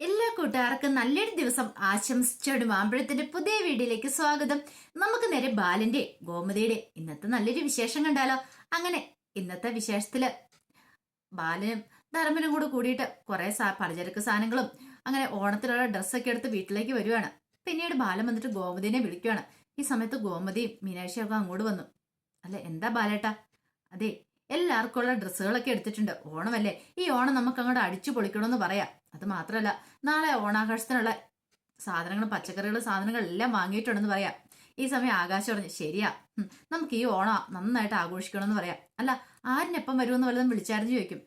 എല്ലാ കൂട്ടുകാർക്കും നല്ലൊരു ദിവസം ആശംസിച്ചോട് മാമ്പഴത്തിന്റെ പുതിയ വീഡിയോയിലേക്ക് സ്വാഗതം. നമുക്ക് നേരെ ബാലന്റെ ഗോമതിയുടെ ഇന്നത്തെ നല്ലൊരു വിശേഷം കണ്ടാലോ. അങ്ങനെ ഇന്നത്തെ വിശേഷത്തില് ബാലനും ധർമ്മനും കൂടെ കൂടിയിട്ട് കുറെ പലചരക്ക് സാധനങ്ങളും അങ്ങനെ ഓണത്തിലുള്ള ഡ്രസ്സൊക്കെ എടുത്ത് വീട്ടിലേക്ക് വരുവാണ്. പിന്നീട് ബാലൻ വന്നിട്ട് ഗോമതിനെ വിളിക്കുവാണ്. ഈ സമയത്ത് ഗോമതിയും മീനാക്ഷിയും ഒക്കെ അങ്ങോട്ട് വന്നു. അല്ല, എന്താ ബാലേട്ടാ? അതെ, എല്ലാവർക്കും ഉള്ള ഡ്രസ്സുകളൊക്കെ എടുത്തിട്ടുണ്ട്. ഓണമല്ലേ, ഈ ഓണം നമുക്ക് അങ്ങോട്ട് അടിച്ചു പൊളിക്കണമെന്ന് പറയാം. അത് മാത്രമല്ല, നാളെ ഓണാഘോഷത്തിനുള്ള സാധനങ്ങളും പച്ചക്കറികളും സാധനങ്ങളും എല്ലാം വാങ്ങിയിട്ടുണ്ടെന്ന് പറയാം. ഈ സമയം ആകാശം പറഞ്ഞു, ശരിയാ, നമുക്ക് ഈ ഓണം നന്നായിട്ട് ആഘോഷിക്കണമെന്ന് പറയാം. അല്ല, ആരിനെപ്പം വരുമെന്ന് വല്ലതും വിളിച്ചായിരുന്നു ചോദിക്കും.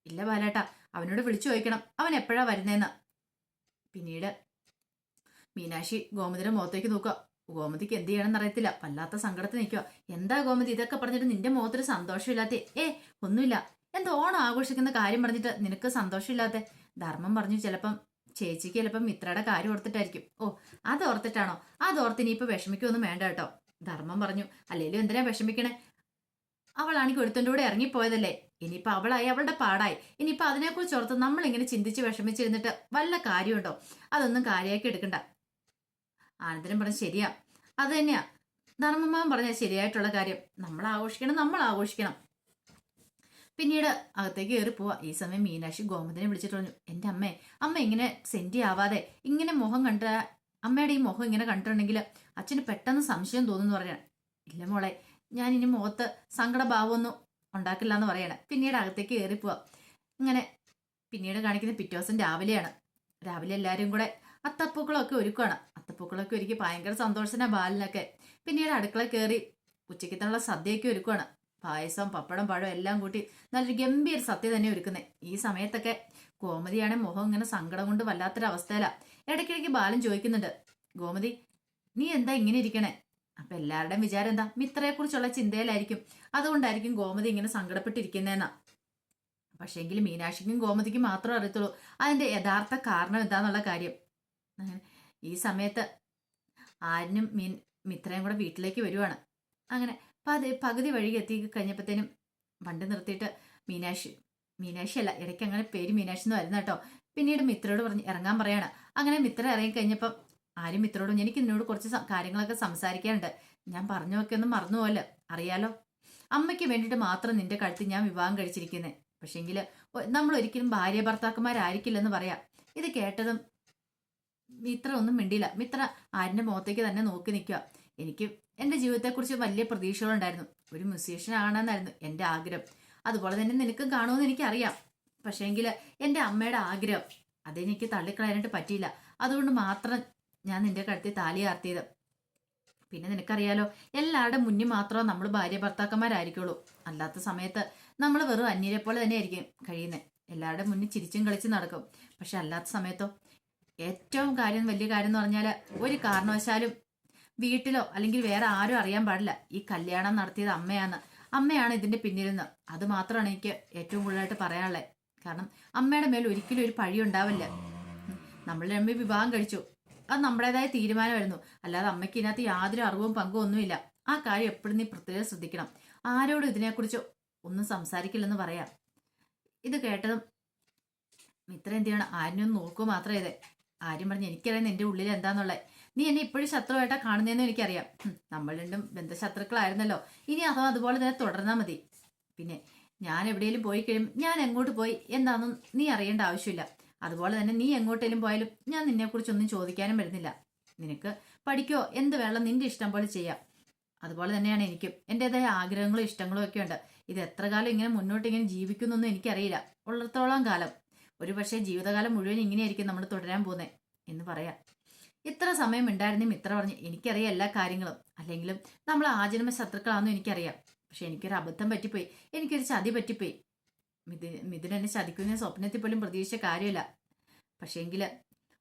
ഇല്ല ബാലേട്ടാ, അവനോട് വിളിച്ചു ചോദിക്കണം അവൻ എപ്പോഴാ വരുന്നേന്ന്. പിന്നീട് മീനാക്ഷി ഗോമതിയുടെ മുഖത്തേക്ക് നോക്കുക. ഗോമതിക്ക് എന്ത് ചെയ്യണമെന്ന് അറിയത്തില്ല, വല്ലാത്ത സങ്കടത്തിൽ നിൽക്കുക. എന്താ ഗോമതി ഇതൊക്കെ പറഞ്ഞിട്ട് നിന്റെ മുഖത്തൊരു സന്തോഷമില്ലാത്ത? ഒന്നുമില്ല. എന്താ ഓണം ആഘോഷിക്കുന്ന കാര്യം പറഞ്ഞിട്ട് നിനക്ക് സന്തോഷമില്ലാത്ത? ധർമ്മം പറഞ്ഞു, ചിലപ്പം ചേച്ചിക്ക് ചിലപ്പം മിത്രയുടെ കാര്യം ഓർത്തിട്ടായിരിക്കും. അത് ഓർത്തിട്ടാണോ? അതോർത്ത് ഇനിയിപ്പോ വിഷമിക്കൊന്നും വേണ്ട കേട്ടോ. ധർമ്മം പറഞ്ഞു, അല്ലേലും എന്തിനാ വിഷമിക്കണേ? അവളാണെങ്കിൽ ഒരുത്തൻ്റെ കൂടെ ഇറങ്ങിപ്പോയതല്ലേ, ഇനിയിപ്പോ അവളായി അവളുടെ പാടായി. ഇനിയിപ്പോ അതിനെക്കുറിച്ച് ഓർത്ത് നമ്മളിങ്ങനെ ചിന്തിച്ച് വിഷമിച്ചിരുന്നിട്ട് വല്ല കാര്യമുണ്ടോ? അതൊന്നും കാര്യമാക്കി എടുക്കണ്ട. ആനന്ദനും പറഞ്ഞു, ശരിയാ, അത് തന്നെയാ ധർമ്മമാവൻ പറഞ്ഞ ശരിയായിട്ടുള്ള കാര്യം. നമ്മൾ ആഘോഷിക്കണം. പിന്നീട് അകത്തേക്ക് കയറി പോവാ. ഈ സമയം മീനാക്ഷി ഗോമതിനെ വിളിച്ചിട്ട് പറഞ്ഞു, എൻ്റെ അമ്മ ഇങ്ങനെ സെന്റി ആവാതെ ഇങ്ങനെ മുഖം അമ്മയുടെ ഈ മുഖം ഇങ്ങനെ കണ്ടിട്ടുണ്ടെങ്കിൽ അച്ഛന് പെട്ടെന്ന് സംശയം തോന്നുന്നു പറയാൻ. ഇല്ല മോളെ, ഞാൻ ഇനി മുഖത്ത് സങ്കടഭാവമൊന്നും ഉണ്ടാക്കില്ല എന്ന് പറയണേ. പിന്നീട് അകത്തേക്ക് കയറി പോവാ. ഇങ്ങനെ പിന്നീട് കാണിക്കുന്ന പിറ്റേ ദിവസം രാവിലെയാണ്. രാവിലെ എല്ലാവരും കൂടെ അത്തപ്പൂക്കളൊക്കെ ഒരുക്കുകയാണ്. അത്തപ്പൂക്കളൊക്കെ ഒരുക്കി ഭയങ്കര സന്തോഷത്തിനാ ബാലിനൊക്കെ. പിന്നീട് അടുക്കള കയറി ഉച്ചയ്ക്കത്തുള്ള സദ്യയൊക്കെ ഒരുക്കുകയാണ്. പായസം പപ്പടം പഴം എല്ലാം കൂട്ടി നല്ലൊരു ഗംഭീര സദ്യ തന്നെ ഒരുക്കുന്നത്. ഈ സമയത്തൊക്കെ ഗോമതിയാണെ മുഖം ഇങ്ങനെ സങ്കടം കൊണ്ട് വല്ലാത്തൊരവസ്ഥയിലാ. ഇടയ്ക്കിടയ്ക്ക് ബാലൻ ചോദിക്കുന്നുണ്ട്, ഗോമതി നീ എന്താ ഇങ്ങനെ ഇരിക്കണേ? അപ്പൊ എല്ലാവരുടെയും വിചാരം എന്താ, മിത്രയെക്കുറിച്ചുള്ള ചിന്തയിലായിരിക്കും. അതുകൊണ്ടായിരിക്കും ഗോമതി ഇങ്ങനെ സങ്കടപ്പെട്ടിരിക്കുന്നതെന്നാ. പക്ഷേങ്കിൽ മീനാക്ഷിക്കും ഗോമതിക്കും മാത്രമേ അറിയത്തുള്ളൂ അതിന്റെ യഥാർത്ഥ കാരണം എന്താന്നുള്ള കാര്യം. ഈ സമയത്ത് ആരിനും മിത്രയും കൂടെ വീട്ടിലേക്ക് വരുവാണ്. അങ്ങനെ പകുതി വഴി എത്തി കഴിഞ്ഞപ്പോഴത്തേനും വണ്ടി നിർത്തിയിട്ട് മീനാക്ഷി അല്ല, ഇടയ്ക്ക് അങ്ങനെ പേര് മീനാക്ഷി എന്ന് വരുന്ന കേട്ടോ. പിന്നീട് മിത്രയോട് പറഞ്ഞ് ഇറങ്ങാൻ പറയാണ്. അങ്ങനെ മിത്ര ഇറങ്ങി കഴിഞ്ഞപ്പം ആരും മിത്രയോടും, എനിക്ക് നിന്നോട് കുറച്ച് കാര്യങ്ങളൊക്കെ സംസാരിക്കാനുണ്ട്. ഞാൻ പറഞ്ഞൊക്കെ ഒന്നും മറന്നുപോലോ, അറിയാലോ. അമ്മയ്ക്ക് വേണ്ടിയിട്ട് മാത്രം നിന്റെ കഴുത്ത് ഞാൻ വിവാഹം കഴിച്ചിരിക്കുന്നത്. പക്ഷെങ്കിൽ നമ്മൾ ഒരിക്കലും ഭാര്യ ഭർത്താക്കന്മാരായിരിക്കില്ലെന്ന് പറയാം. ഇത് കേട്ടതും മിത്ര ഒന്നും മിണ്ടിയില്ല. മിത്ര ആരിന്റെ മുഖത്തേക്ക് തന്നെ നോക്കി നിൽക്കുക. എനിക്ക് എൻ്റെ ജീവിതത്തെക്കുറിച്ച് വലിയ പ്രതീക്ഷകളുണ്ടായിരുന്നു. ഒരു മ്യൂസീഷ്യൻ ആണെന്നായിരുന്നു എൻ്റെ ആഗ്രഹം. അതുപോലെ തന്നെ നിനക്കും കാണുമെന്ന് എനിക്കറിയാം. പക്ഷേങ്കിൽ എൻ്റെ അമ്മയുടെ ആഗ്രഹം അതെനിക്ക് തള്ളിക്കളയാനായിട്ട് പറ്റിയില്ല. അതുകൊണ്ട് മാത്രം ഞാൻ നിന്റെ കഴുത്തിൽ താലി ആർത്തിയത്. പിന്നെ നിനക്കറിയാലോ, എല്ലാവരുടെ മുന്നിൽ മാത്രമേ നമ്മൾ ഭാര്യ ഭർത്താക്കന്മാരായിരിക്കുള്ളൂ. അല്ലാത്ത സമയത്ത് നമ്മൾ വെറും അന്യരെ പോലെ തന്നെ ആയിരിക്കും കഴിയുന്നത്. എല്ലാവരുടെ മുന്നിൽ ചിരിച്ചും കളിച്ചും നടക്കും. പക്ഷെ അല്ലാത്ത സമയത്തോ ഏറ്റവും വലിയ കാര്യം എന്ന് പറഞ്ഞാൽ, ഒരു കാരണവശാലും വീട്ടിലോ അല്ലെങ്കിൽ വേറെ ആരും അറിയാൻ പാടില്ല ഈ കല്യാണം നടത്തിയത് അമ്മയാണ് ഇതിന്റെ പിന്നിലെന്ന്. അത് മാത്രമാണ് എനിക്ക് ഏറ്റവും കൂടുതലായിട്ട് പറയാനുള്ളത്. കാരണം അമ്മയുടെ മേൽ ഒരിക്കലും ഒരു പഴി ഉണ്ടാവില്ല. നമ്മൾ രമ്യ വിവാഹം കഴിച്ചു, അത് നമ്മുടേതായ തീരുമാനമായിരുന്നു. അല്ലാതെ അമ്മയ്ക്ക് ഇതിനകത്ത് യാതൊരു അറിവും പങ്കും ഒന്നുമില്ല. ആ കാര്യം എപ്പോഴും നീ പ്രത്യേകം ശ്രദ്ധിക്കണം. ആരോടും ഇതിനെക്കുറിച്ച് ഒന്നും സംസാരിക്കില്ലെന്ന് പറയാം. ഇത് കേട്ടതും മിത്ര എന്ത് ചെയ്യണം, ആരിനും നോക്കുക മാത്രമേ ഇതേ. ആര്യം പറഞ്ഞ്, എനിക്കറിയാം നിന്റെ ഉള്ളിൽ എന്താന്നുള്ളത്. നീ എന്നെ ഇപ്പോഴും ശത്രുവായിട്ടാ കാണുന്നതെന്ന് എനിക്കറിയാം. നമ്മൾ രണ്ടും ബന്ധശത്രുക്കളായിരുന്നല്ലോ. ഇനി അതുപോലെ തന്നെ തുടർന്നാൽ മതി. പിന്നെ ഞാൻ എവിടെയെങ്കിലും പോയി കഴിയും, ഞാൻ എങ്ങോട്ട് പോയി എന്താണെന്നും നീ അറിയേണ്ട ആവശ്യമില്ല. അതുപോലെ തന്നെ നീ എങ്ങോട്ടേലും പോയാലും ഞാൻ നിന്നെക്കുറിച്ചൊന്നും ചോദിക്കാനും വരുന്നില്ല. നിനക്ക് പഠിക്കോ എന്ത് വേണം നിന്റെ ഇഷ്ടം പോലെ ചെയ്യാം. അതുപോലെ തന്നെയാണ് എനിക്കും എൻ്റെതായ ആഗ്രഹങ്ങളും ഇഷ്ടങ്ങളും ഒക്കെ ഉണ്ട്. ഇത് എത്ര കാലം ഇങ്ങനെ മുന്നോട്ട് ഇങ്ങനെ ജീവിക്കുന്നൊന്നും എനിക്കറിയില്ല. ഉള്ളത്തോളം കാലം, ഒരു പക്ഷേ ജീവിതകാലം മുഴുവൻ ഇങ്ങനെയായിരിക്കും നമ്മൾ തുടരാൻ പോകുന്നത് എന്ന് പറയാം. ഇത്ര സമയം ഉണ്ടായിരുന്നേ മിത്ര പറഞ്ഞു, എനിക്കറിയാം എല്ലാ കാര്യങ്ങളും. അല്ലെങ്കിലും നമ്മൾ ആജന്മ ശത്രുക്കളാണെന്നും എനിക്കറിയാം. പക്ഷെ എനിക്കൊരു അബദ്ധം പറ്റിപ്പോയി, എനിക്കൊരു ചതി പറ്റിപ്പോയി. മിഥുൻ എന്നെ ചതിക്കുന്ന സ്വപ്നത്തിൽ പോലും പ്രതീക്ഷിച്ച കാര്യമില്ല. പക്ഷേങ്കിൽ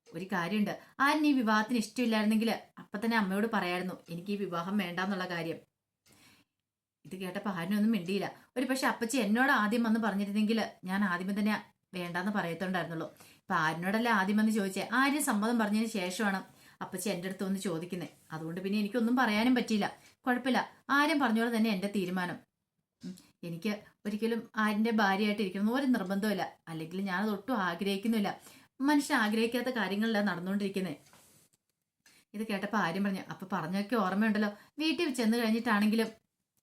ഒരു കാര്യമുണ്ട്, ആരും ഈ വിവാഹത്തിന് ഇഷ്ടമില്ലായിരുന്നെങ്കിൽ അപ്പം തന്നെ അമ്മയോട് പറയായിരുന്നു എനിക്ക് ഈ വിവാഹം വേണ്ടാന്നുള്ള കാര്യം. ഇത് കേട്ടപ്പോൾ ആരിനൊന്നും മിണ്ടിയില്ല. ഒരു പക്ഷെ അപ്പച്ചി എന്നോട് ആദ്യം വന്ന് പറഞ്ഞിരുന്നെങ്കിൽ ഞാൻ ആദ്യമേ തന്നെ വേണ്ടാന്ന് പറയത്തുണ്ടായിരുന്നുള്ളൂ. ഇപ്പൊ ആരിനോടല്ല ആദ്യം വന്ന് ചോദിച്ചേ, ആരും സമ്മതം പറഞ്ഞതിന് ശേഷമാണ് അപ്പച്ചി എൻ്റെ അടുത്ത് വന്ന് ചോദിക്കുന്നത്. അതുകൊണ്ട് പിന്നെ എനിക്കൊന്നും പറയാനും പറ്റിയില്ല. കുഴപ്പമില്ല, ആരും പറഞ്ഞോളെ തന്നെ എൻ്റെ തീരുമാനം. എനിക്ക് ഒരിക്കലും ആരിൻ്റെ ഭാര്യയായിട്ട് ഇരിക്കണം ഒരു നിർബന്ധമില്ല. അല്ലെങ്കിൽ ഞാനത് ഒട്ടും ആഗ്രഹിക്കുന്നില്ല. മനുഷ്യൻ ആഗ്രഹിക്കാത്ത കാര്യങ്ങളല്ല നടന്നുകൊണ്ടിരിക്കുന്നത്. ഇത് കേട്ടപ്പോൾ ആര്യം പറഞ്ഞു, അപ്പൊ പറഞ്ഞൊക്കെ ഓർമ്മയുണ്ടല്ലോ, വീട്ടിൽ ചെന്ന് കഴിഞ്ഞിട്ടാണെങ്കിലും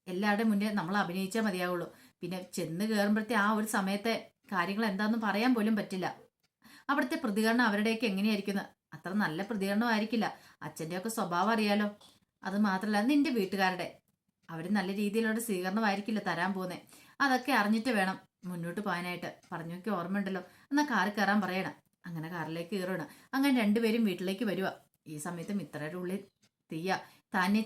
എല്ലാവരുടെ മുന്നേ നമ്മൾ അഭിനയിച്ചാൽ മതിയാവുള്ളൂ. പിന്നെ ചെന്ന് കയറുമ്പോഴത്തെ ആ ഒരു സമയത്തെ കാര്യങ്ങൾ എന്താണെന്ന് പറയാൻ പോലും പറ്റില്ല. അവിടുത്തെ പ്രതികരണം അവരുടെയൊക്കെ എങ്ങനെയായിരിക്കുന്നത്? അത്ര നല്ല പ്രതികരണമായിരിക്കില്ല. അച്ഛൻ്റെയൊക്കെ സ്വഭാവം അറിയാലോ. അത് മാത്രമല്ല നിന്റെ വീട്ടുകാരുടെ അവർ നല്ല രീതിയിലുള്ള സ്വീകരണമായിരിക്കില്ല തരാൻ പോകുന്നത്. അതൊക്കെ അറിഞ്ഞിട്ട് വേണം മുന്നോട്ട് പോകാനായിട്ട്. പറഞ്ഞൊക്കെ ഓർമ്മയുണ്ടല്ലോ, എന്നാൽ കാറിൽ കയറാൻ പറയണം. അങ്ങനെ കാറിലേക്ക് കയറണം. അങ്ങനെ രണ്ടുപേരും വീട്ടിലേക്ക് വരിക. ഈ സമയത്ത് മിത്രയുടെ ഉള്ളിൽ തീയ തന്നെ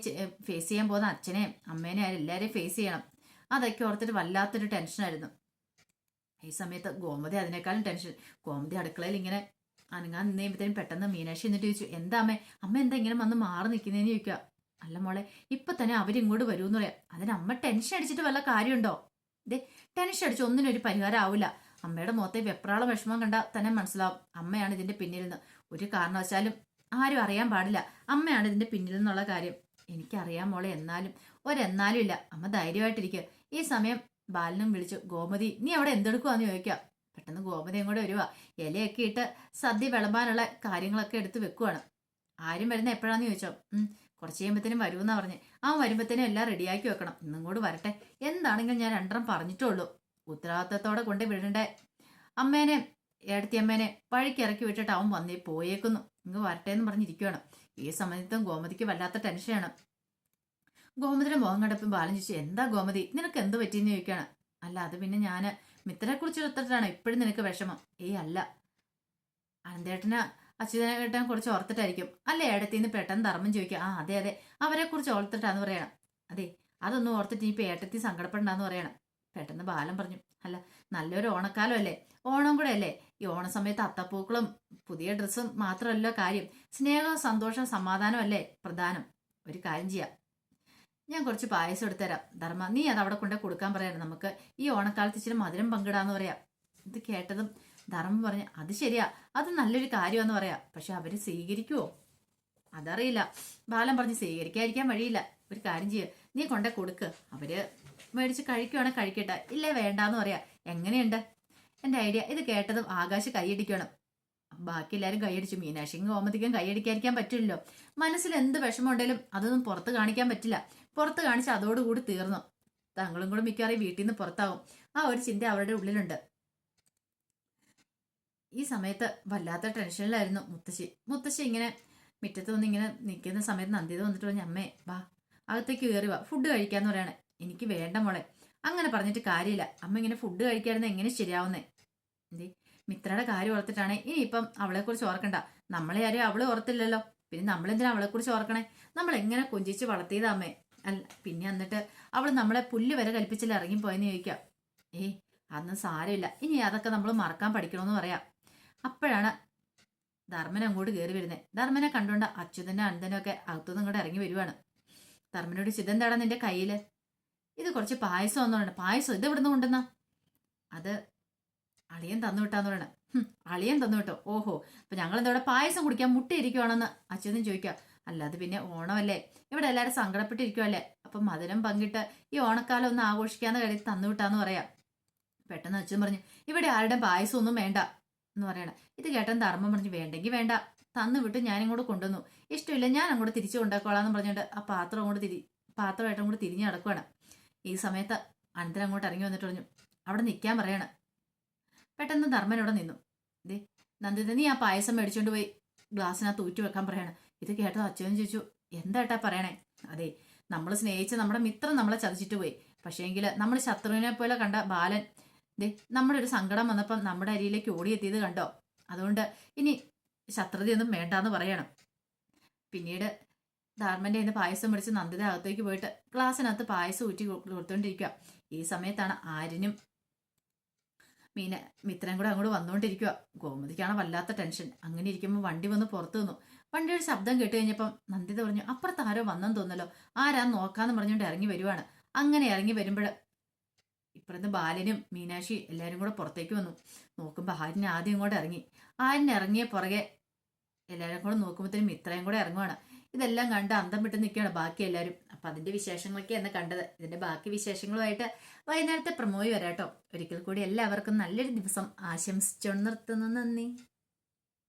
ഫേസ് ചെയ്യാൻ പോകുന്ന അച്ഛനെയും അമ്മേനെയും എല്ലാവരെയും ഫേസ് ചെയ്യണം. അതൊക്കെ ഓർത്തിട്ട് വല്ലാത്തൊരു ടെൻഷനായിരുന്നു. ഈ സമയത്ത് ഗോമതി അതിനേക്കാളും ടെൻഷൻ. ഗോമതി അടുക്കളയിൽ ഇങ്ങനെ അനങ്ങാൻ നിന്നേമ്പത്തേനും പെട്ടെന്ന് മീനാക്ഷി എന്നിട്ട് ചോദിച്ചു, എന്താ അമ്മ എന്താ ഇങ്ങനെ വന്ന് മാറി നിൽക്കുന്നതെന്ന് ചോദിക്കുക. അല്ല മോളെ, ഇപ്പൊ തന്നെ അവരിങ്ങോട്ട് വരുമെന്ന് പറയാം. അതിന് അമ്മ ടെൻഷൻ അടിച്ചിട്ട് വല്ല കാര്യമുണ്ടോ? ഇതേ ടെൻഷൻ അടിച്ച് ഒന്നിനൊരു പരിഹാരം ആവില്ല. അമ്മയുടെ മുഖത്തെ വെപ്രാള വിഷമം കണ്ടാൽ തന്നെ മനസ്സിലാവും അമ്മയാണ് ഇതിന്റെ പിന്നിൽ നിന്ന്. ഒരു കാരണവശാലും ആരും അറിയാൻ പാടില്ല അമ്മയാണ് ഇതിന്റെ പിന്നിൽ നിന്നുള്ള കാര്യം. എനിക്കറിയാം മോളെ, എന്നാലും ഇല്ല. അമ്മ ധൈര്യമായിട്ടിരിക്കുക. ഈ സമയം ബാലനും വിളിച്ചു, ഗോമതി നീ അവിടെ എന്തെടുക്കുവാന്ന് ചോദിക്കാം. പെട്ടെന്ന് ഗോമതി അങ്ങോട്ട് വരുക. ഇലയൊക്കെ ഇട്ട് സദ്യ വിളമ്പാനുള്ള കാര്യങ്ങളൊക്കെ എടുത്ത് വെക്കുവാണ്. ആരും വരുന്ന എപ്പോഴാന്ന് ചോദിച്ചോ. കുറച്ച് കഴിയുമ്പത്തേനും വരുമെന്നാ പറഞ്ഞ്. അവൻ വരുമ്പത്തേനും എല്ലാം റെഡിയാക്കി വെക്കണം. ഇന്നും കൂടെ വരട്ടെ. എന്താണെങ്കിലും ഞാൻ രണ്ടെണ്ണം പറഞ്ഞിട്ടുള്ളൂ. ഉത്തരവാദിത്തത്തോടെ കൊണ്ട് വിടണ്ടേ. അമ്മേനെ ഏടത്തിയമ്മേനെ വഴിക്കിറക്കി വിട്ടിട്ട് അവൻ വന്നേ പോയേക്കുന്നു. ഇങ്ങ് വരട്ടെ എന്ന് പറഞ്ഞിരിക്കുകയാണ്. ഈ സമയത്തും ഗോമതിക്ക് വല്ലാത്ത ടെൻഷനാണ്. ഗോമതിയുടെ മുഖം കണ്ടപ്പം ബാലൻ ചോദിച്ചു, എന്താ ഗോമതി നിനക്ക് എന്ത് പറ്റിയെന്ന് ചോദിക്കുകയാണ്. അല്ല അത് പിന്നെ ഞാന് മിത്രനെ കുറിച്ച് എടുത്തിട്ടാണ് ഇപ്പോഴും നിനക്ക് വിഷമം? അല്ല, അനന്തേട്ടന് അച്യുതനേട്ടൻ കുറിച്ച് ഓർത്തിട്ടായിരിക്കും. അല്ലേ ഏടത്തിന്ന് പെട്ടെന്ന് ധർമ്മം ചോദിക്കുക. അതെ അവരെ കുറിച്ച് ഓർത്തിട്ടാന്ന് പറയണം. അതെ അതൊന്നും ഓർത്തിട്ട് ഇപ്പൊ ഏട്ടത്തി സങ്കടപ്പെടണ്ടെന്ന് പറയണം. പെട്ടെന്ന് ബാലൻ പറഞ്ഞു, അല്ല നല്ലൊരു ഓണക്കാലം അല്ലേ, ഓണം കൂടെ അല്ലേ. ഈ ഓണ സമയത്ത് അത്തപ്പൂക്കളും പുതിയ ഡ്രസ്സും മാത്രമല്ലോ കാര്യം. സ്നേഹവും സന്തോഷവും സമാധാനം അല്ലേ പ്രധാനം. ഒരു കാര്യം ചെയ്യാം, ഞാൻ കുറച്ച് പായസം എടുത്തുതരാം. ധർമ്മ നീ അത് അവിടെ കൊണ്ട് കൊടുക്കാൻ പറയണം. നമുക്ക് ഈ ഓണക്കാലത്ത് ഇച്ചിരി മധുരം പങ്കിടാന്ന് പറയാം. ഇത് കേട്ടതും ധർമ്മം പറഞ്ഞു, അത് ശരിയാ, അത് നല്ലൊരു കാര്യമെന്ന് പറയാം. പക്ഷെ അവര് സ്വീകരിക്കുവോ അതറിയില്ല. ബാലൻ പറഞ്ഞ് സ്വീകരിക്കാതിരിക്കാൻ വഴിയില്ല. ഒരു കാര്യം ചെയ്യുക, നീ കൊണ്ടേ കൊടുക്ക്. അവര് മേടിച്ച് കഴിക്കുവാണെങ്കിൽ കഴിക്കട്ടെ, ഇല്ലേ വേണ്ടാന്ന് പറയാ. എങ്ങനെയുണ്ട് എന്റെ ഐഡിയ? ഇത് കേട്ടതും ആകാശ് കൈയടിക്കണം. ബാക്കി എല്ലാവരും കൈയടിച്ചു. മീനാക്ഷിക്കും ഗോമതിക്കും കൈയടിക്കാതിരിക്കാൻ പറ്റില്ലല്ലോ. മനസ്സിൽ എന്ത് വിഷമം ഉണ്ടെങ്കിലും അതൊന്നും പുറത്ത് കാണിക്കാൻ പറ്റില്ല. പുറത്ത് കാണിച്ച് അതോടുകൂടി തീർന്നു. തങ്ങളും കൂടെ മിക്കവാറും വീട്ടിൽ നിന്ന് പുറത്താവും. ആ ഒരു ചിന്ത അവരുടെ ഉള്ളിലുണ്ട്. ഈ സമയത്ത് വല്ലാത്ത ടെൻഷനിലായിരുന്നു മുത്തശ്ശി ഇങ്ങനെ മുറ്റത്ത് വന്ന് ഇങ്ങനെ നിൽക്കുന്ന സമയത്ത് നന്ദിത വന്നിട്ട് പറഞ്ഞു, അമ്മേ വാ അകത്തേക്ക് കയറി വാ, ഫുഡ് കഴിക്കാന്ന് പറയണേ. എനിക്ക് വേണ്ട മോളെ, അങ്ങനെ പറഞ്ഞിട്ട് കാര്യമില്ല. അമ്മ ഇങ്ങനെ ഫുഡ് കഴിക്കാതിരുന്ന എങ്ങനെ ശരിയാവുന്നേ? എന്തേ മിത്രയുടെ കാര്യം ഓർത്തിട്ടാണ്. ഇനിയിപ്പം അവളെ കുറിച്ച് ഓർക്കണ്ട. നമ്മളെ ആരും അവളെ ഓർത്തില്ലല്ലോ, പിന്നെ നമ്മളെന്തിനാ അവളെ കുറിച്ച് ഓർക്കണേ? നമ്മൾ എങ്ങനെ കൊഞ്ചിച്ച് വളർത്തിയതാ അമ്മേ. അല്ല പിന്നെ എന്നിട്ട് അവൾ നമ്മളെ പുല്ല് വരെ കൽപ്പിച്ചില്ല ഇറങ്ങിപ്പോയെന്ന് ചോദിക്കാം. അതൊന്നും സാരമില്ല, ഇനി അതൊക്കെ നമ്മൾ മറക്കാൻ പഠിക്കണമെന്ന് പറയാം. അപ്പോഴാണ് ധർമ്മൻ അങ്ങോട്ട് കയറി വരുന്നത്. ധർമ്മനെ കണ്ടുകൊണ്ട് അച്യുതനും അനന്തനും ഒക്കെ അകത്തുനിന്ന് ഇങ്ങോട്ട് ഇറങ്ങി വരുവാണ്. ധർമ്മനോട് ചിതെന്താടാ നിന്റെ കയ്യില്? ഇത് കുറച്ച് പായസം ഒന്നുണ്ട്. പായസം ഇത് ഇവിടുന്ന് കൊണ്ടുവന്ന? അത് അളിയൻ തന്നു വിട്ടാന്ന് പറയണ. അളിയൻ തന്നു വിട്ടോ? ഓഹോ, അപ്പൊ ഞങ്ങൾ എന്താ ഇവിടെ പായസം കുടിക്കാൻ മുട്ടയിരിക്കുവാണെന്ന് അച്യുതൻ ചോദിക്കുക. അല്ലാതെ പിന്നെ ഓണമല്ലേ, ഇവിടെ എല്ലാവരും സങ്കടപ്പെട്ടിരിക്കുവല്ലേ, അപ്പൊ മധുരം പങ്കിട്ട് ഈ ഓണക്കാലം ഒന്ന് ആഘോഷിക്കാന്ന് കരുതി തന്നു വിട്ടാന്ന് പറയാം. പെട്ടെന്ന് അച്ഛൻ പറഞ്ഞു, ഇവിടെ ആരുടെ പായസം ഒന്നും വേണ്ട എന്ന് പറയണം. ഇത് കേട്ടൻ ധർമ്മം പറഞ്ഞു, വേണ്ടെങ്കിൽ വേണ്ട, തന്നു വിട്ട് ഞാനിങ്ങോട്ട് കൊണ്ടുവന്നു, ഇഷ്ടമില്ല ഞാൻ അങ്ങോട്ട് തിരിച്ചു കൊണ്ടുപോയിക്കോളാന്ന് പറഞ്ഞിട്ട് ആ പാത്രമായിട്ട് അങ്ങോട്ട് തിരിഞ്ഞു നടക്കുവാണ്. ഈ സമയത്ത് അനന്തരം അങ്ങോട്ട് ഇറങ്ങി വന്നിട്ട് പറഞ്ഞു, അവിടെ നിൽക്കാൻ പറയണം. പെട്ടെന്ന് ധർമ്മൻ അവിടെ നിന്നു. ദേ നന്ദിത നീ ആ പായസം മേടിച്ചോണ്ട് പോയി ഗ്ലാസ്സിനകത്ത് ഊറ്റി വെക്കാൻ പറയണം. ഇത് കേട്ടത് അച്ഛനും ചോദിച്ചു, എന്താ പറയണേ? അതെ നമ്മൾ സ്നേഹിച്ച നമ്മുടെ മിത്രം നമ്മളെ ചതിച്ചിട്ട് പോയി. പക്ഷേങ്കിൽ നമ്മൾ ശത്രുവിനെ പോലെ കണ്ട ബാലൻ ദേ നമ്മുടെ ഒരു സങ്കടം വന്നപ്പം നമ്മുടെ അരിയിലേക്ക് ഓടിയെത്തിയത് കണ്ടോ. അതുകൊണ്ട് ഇനി ശത്രുതയൊന്നും വേണ്ടാന്ന് പറയണം. പിന്നീട് ധർമ്മന്റെ ഇന്ന് പായസം മേടിച്ച് നന്ദിത അകത്തേക്ക് പോയിട്ട് ഗ്ലാസ്സിനകത്ത് പായസം ഊറ്റി കൊടുത്തോണ്ടിരിക്കുക. ഈ സമയത്താണ് ആര്യനും മിത്രൻ കൂടെ അങ്ങോട്ട് വന്നുകൊണ്ടിരിക്കുക. ഗോമതിക്കാണ് വല്ലാത്ത ടെൻഷൻ. അങ്ങനെ ഇരിക്കുമ്പോൾ വണ്ടി വന്ന് പുറത്തു നിന്നു. വണ്ടിയുടെ ശബ്ദം കേട്ട് കഴിഞ്ഞപ്പം നന്ദിത പറഞ്ഞു, അപ്പുറത്ത് ആരോ വന്നെന്ന് തോന്നല്ലോ, ആരാന്ന് നോക്കാന്ന് പറഞ്ഞുകൊണ്ട് ഇറങ്ങി വരുവാണ്. അങ്ങനെ ഇറങ്ങി വരുമ്പോൾ ഇപ്പുറത്ത് ബാലനും മീനാക്ഷി എല്ലാവരും കൂടെ പുറത്തേക്ക് വന്നു. നോക്കുമ്പോൾ ആര്യൻ ആദ്യം ഇങ്ങോട്ട് ഇറങ്ങി. ആര്യൻ ഇറങ്ങിയ പുറകെ എല്ലാവരും കൂടെ നോക്കുമ്പോഴത്തേനും മിത്രയും കൂടെ ഇറങ്ങുവാണ്. ഇതെല്ലാം കണ്ട് അന്തം വിട്ട് നിൽക്കുകയാണ് ബാക്കി എല്ലാവരും. അപ്പം അതിൻ്റെ വിശേഷങ്ങളൊക്കെ എന്ന് കണ്ടത്. ഇതിൻ്റെ ബാക്കി വിശേഷങ്ങളുമായിട്ട് വൈകുന്നേരത്തെ പ്രമോയി വരാട്ടോ. ഒരിക്കൽ കൂടി എല്ലാവർക്കും നല്ലൊരു ദിവസം ആശംസിച്ചു നിർത്തുന്നു. നന്ദി.